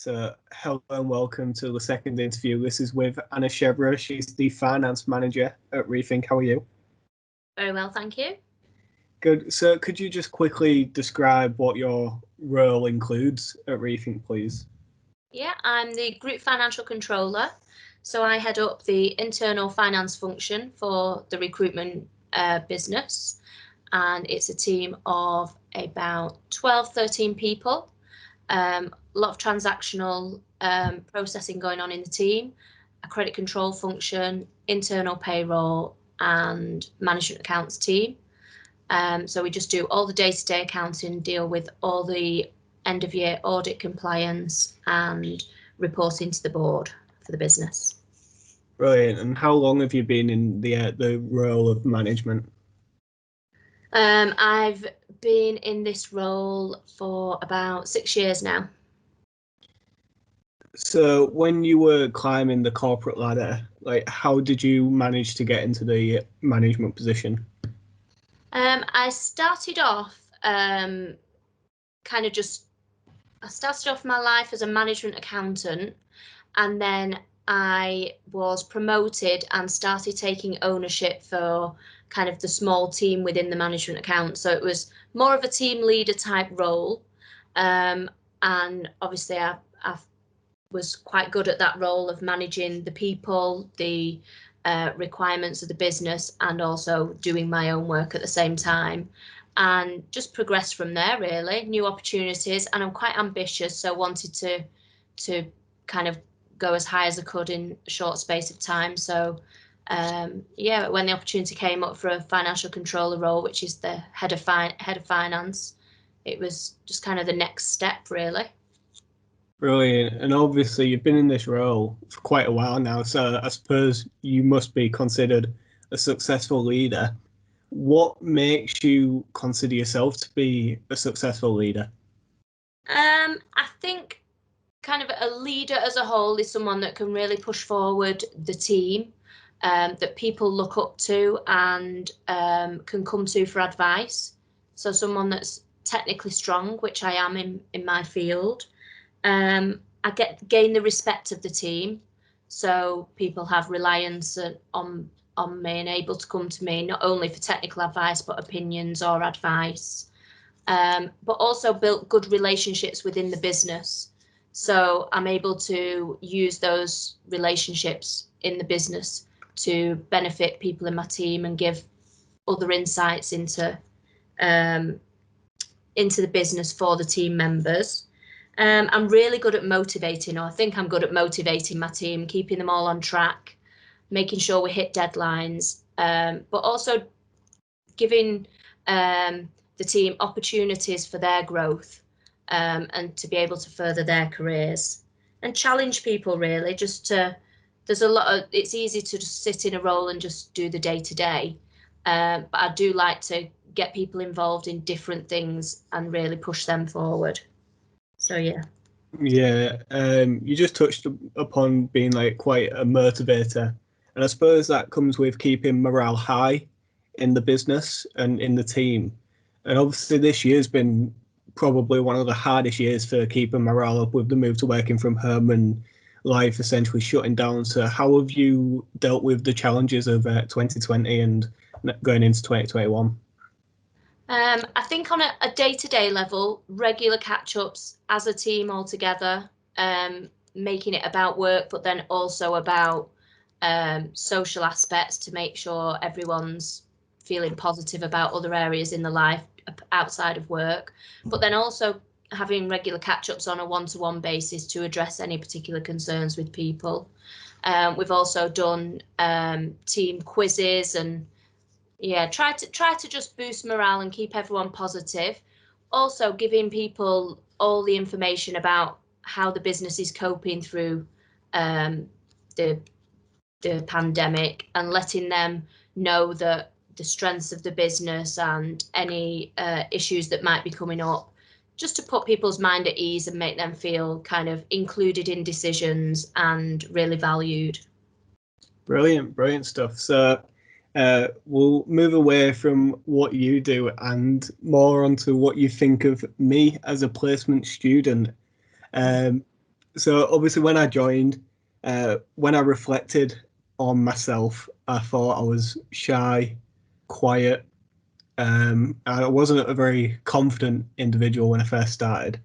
So, hello and welcome to the second interview. This is with Chevreau. She's the finance manager at Rethink. How are you? Very well, thank you. Good. So, could you just quickly describe what your role includes at Rethink, please? Yeah, I'm the Group Financial Controller. So I head up the internal finance function for the recruitment business. And it's a team of about 12, 13 people. A lot of transactional processing going on in the team, a credit control function, internal payroll, and management accounts team. So we just do all the day-to-day accounting, deal with all the end-of-year audit compliance and reporting to the board for the business. Brilliant. And how long have you been in the role of management? I've been in this role for about 6 years now. So when you were climbing the corporate ladder, how did you manage to get into the management position? I started off I started off my life as a management accountant, and then I was promoted and started taking ownership for kind of the small team within the management account. So it was more of a team leader type role. And obviously I was quite good at that role of managing the people, the requirements of the business, and also doing my own work at the same time, and just progressed from there, really. New opportunities, and I'm quite ambitious, so wanted to kind of go as high as I could in a short space of time. So yeah, when the opportunity came up for a financial controller role, which is the head of finance, it was just kind of the next step, really. Brilliant. And obviously you've been in this role for quite a while now, so I suppose you must be considered a successful leader. What makes you consider yourself to be a successful leader? I think kind of a leader as a whole is someone that can really push forward the team, that people look up to and can come to for advice. So someone that's technically strong, which I am in my field. I gain the respect of the team, so people have reliance on me and able to come to me not only for technical advice but opinions or advice, but also built good relationships within the business. So I'm able to use those relationships in the business to benefit people in my team and give other insights into the business for the team members. I'm really good at motivating, or I think I'm good at motivating my team, keeping them all on track, making sure we hit deadlines, but also giving the team opportunities for their growth, and to be able to further their careers and challenge people, really. It's easy to just sit in a role and just do the day to day, but I do like to get people involved in different things and really push them forward. So yeah. Yeah, you just touched upon being quite a motivator, and I suppose that comes with keeping morale high in the business and in the team. And obviously this year's been probably one of the hardest years for keeping morale up with the move to working from home and life essentially shutting down. So how have you dealt with the challenges of 2020 and going into 2021? I think on a day-to-day level, regular catch-ups as a team all together, making it about work, but then also about social aspects to make sure everyone's feeling positive about other areas in the life outside of work, but then also having regular catch-ups on a one-to-one basis to address any particular concerns with people. We've also done team quizzes and try to just boost morale and keep everyone positive. Also giving people all the information about how the business is coping through the pandemic, and letting them know that the strengths of the business and any issues that might be coming up, just to put people's mind at ease and make them feel kind of included in decisions and really valued. Brilliant stuff. So we'll move away from what you do and more onto what you think of me as a placement student. So obviously, when I joined, when I reflected on myself, I thought I was shy, quiet. I wasn't a very confident individual when I first started.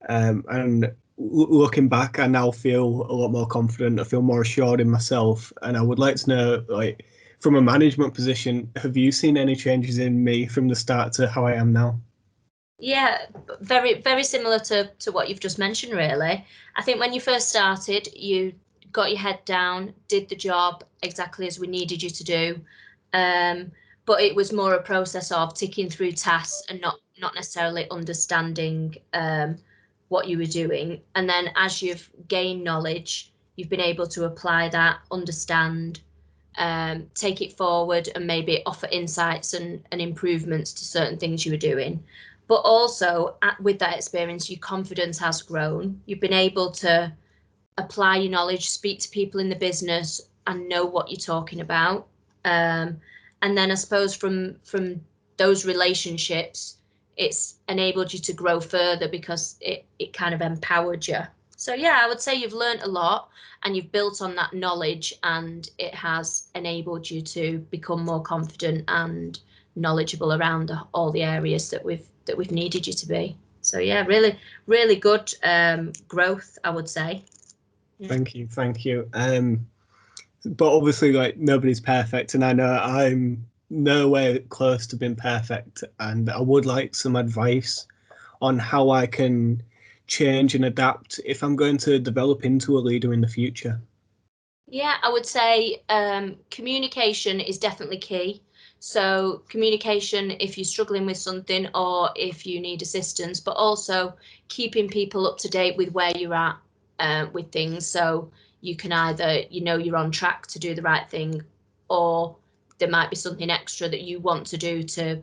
And looking back, I now feel a lot more confident. I feel more assured in myself. And I would like to know, like, from a management position, have you seen any changes in me from the start to how I am now? Yeah, very, very similar to what you've just mentioned, really. I think when you first started, you got your head down, did the job exactly as we needed you to do. Um, but it was more a process of ticking through tasks and not necessarily understanding what you were doing. And then as you've gained knowledge, you've been able to apply that, understand, take it forward, and maybe offer insights and improvements to certain things you were doing. But also, with that experience, your confidence has grown. You've been able to apply your knowledge, speak to people in the business, and know what you're talking about. And then I suppose from those relationships, it's enabled you to grow further because it kind of empowered you. So yeah, I would say you've learned a lot and you've built on that knowledge, and it has enabled you to become more confident and knowledgeable around all the areas that we've needed you to be. So yeah, really, really good growth, I would say. Yeah. Thank you, thank you. But obviously, like, nobody's perfect, and I know I'm nowhere close to being perfect. And I would like some advice on how I can change and adapt if I'm going to develop into a leader in the future. Yeah, I would say communication is definitely key. So communication if you're struggling with something or if you need assistance, but also keeping people up to date with where you're at with things. So you can either, you're on track to do the right thing, or there might be something extra that you want to do to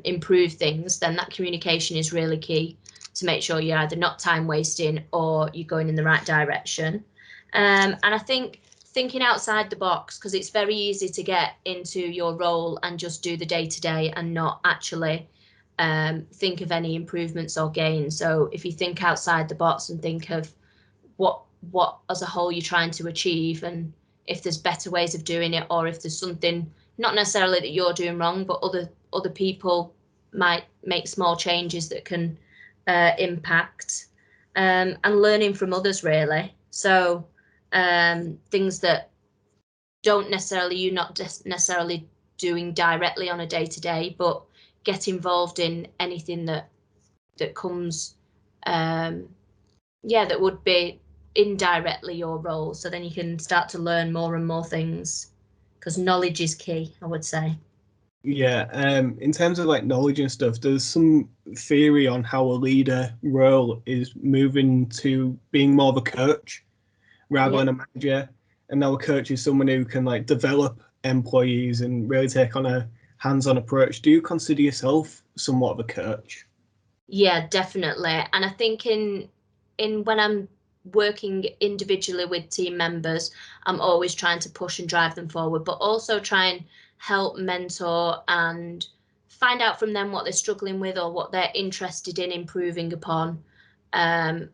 improve things. Then that communication is really key to make sure you're either not time wasting or you're going in the right direction. And I think thinking outside the box, because it's very easy to get into your role and just do the day to day and not actually think of any improvements or gains. So if you think outside the box and think of what as a whole you're trying to achieve, and if there's better ways of doing it, or if there's something not necessarily that you're doing wrong, but other people might make small changes that can impact, and learning from others really. So things that don't necessarily you're not necessarily doing directly on a day to day, but get involved in anything that comes, um, yeah, that would be indirectly your role. So then you can start to learn more and more things, because knowledge is key, I would say. Yeah, in terms of like knowledge and stuff, there's some theory on how a leader role is moving to being more of a coach rather Yeah. than a manager. And now a coach is someone who can like develop employees and really take on a hands-on approach. Do you consider yourself somewhat of a coach? Yeah, definitely. And I think in when I'm working individually with team members, I'm always trying to push and drive them forward, but also try and help mentor and find out from them what they're struggling with or what they're interested in improving upon. Um,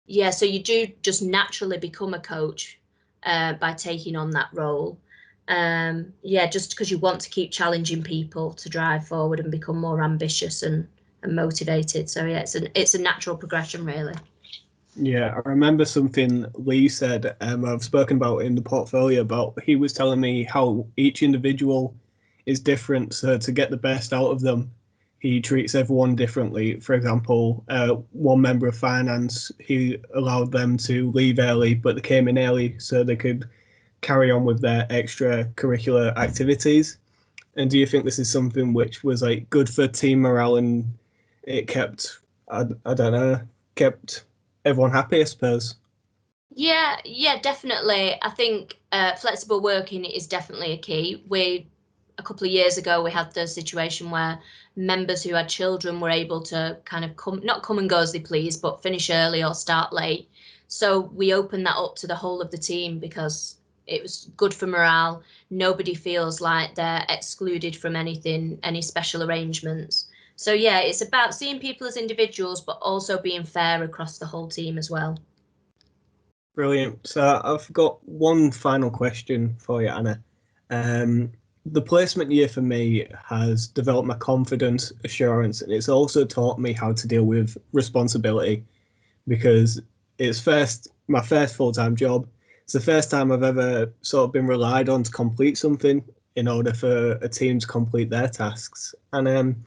yeah, so you do just naturally become a coach by taking on that role. Yeah, just because you want to keep challenging people to drive forward and become more ambitious and motivated. So yeah, it's a natural progression really. Yeah, I remember something Lee said, I've spoken about in the portfolio about he was telling me how each individual is different. So to get the best out of them, he treats everyone differently. For example, one member of finance, he allowed them to leave early, but they came in early so they could carry on with their extracurricular activities. And do you think this is something which was like good for team morale and it kept, I don't know, kept everyone happy, I suppose? Yeah, yeah, definitely. I think flexible working is definitely a key. A couple of years ago, we had the situation where members who had children were able to kind of not come and go as they please, but finish early or start late. So we opened that up to the whole of the team because it was good for morale. Nobody feels like they're excluded from anything, any special arrangements. So yeah, it's about seeing people as individuals, but also being fair across the whole team as well. Brilliant. So I've got one final question for you, Anna. The placement year for me has developed my confidence, assurance, and it's also taught me how to deal with responsibility because it's my first full-time job. It's the first time I've ever sort of been relied on to complete something in order for a team to complete their tasks. And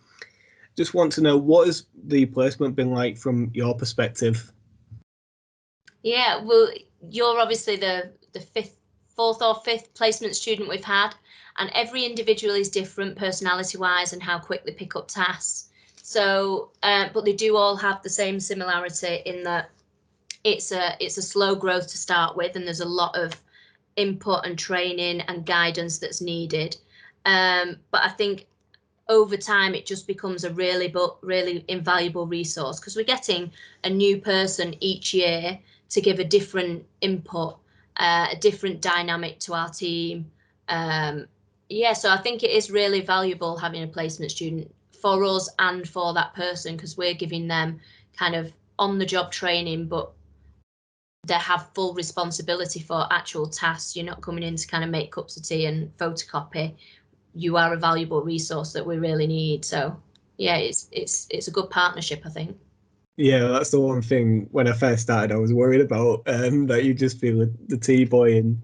just want to know, what has the placement been like from your perspective? Yeah, well, you're obviously the fourth or fifth placement student we've had, and every individual is different personality-wise and how quick they pick up tasks. So, but they do all have the same similarity in that it's a slow growth to start with, and there's a lot of input and training and guidance that's needed. But I think over time it just becomes a really invaluable resource because we're getting a new person each year to give a different input, a different dynamic to our team. Yeah, so I think it is really valuable having a placement student for us and for that person because we're giving them kind of on the job training, but they have full responsibility for actual tasks. You're not coming in to kind of make cups of tea and photocopy. You are a valuable resource that we really need. So yeah, it's a good partnership, I think. Yeah, that's the one thing when I first started I was worried about, that you'd just be the tea boy and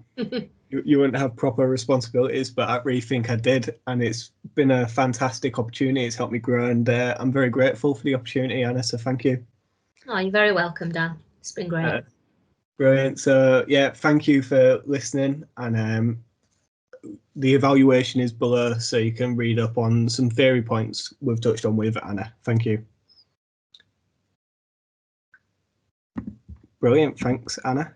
you wouldn't have proper responsibilities, but I really think I did, and it's been a fantastic opportunity. It's helped me grow, and I'm very grateful for the opportunity, Anna, so thank you. Oh, you're very welcome, Dan. It's been great. Brilliant. So yeah, thank you for listening, and the evaluation is below, so you can read up on some theory points we've touched on with Anna. Thank you. Brilliant. Thanks, Anna.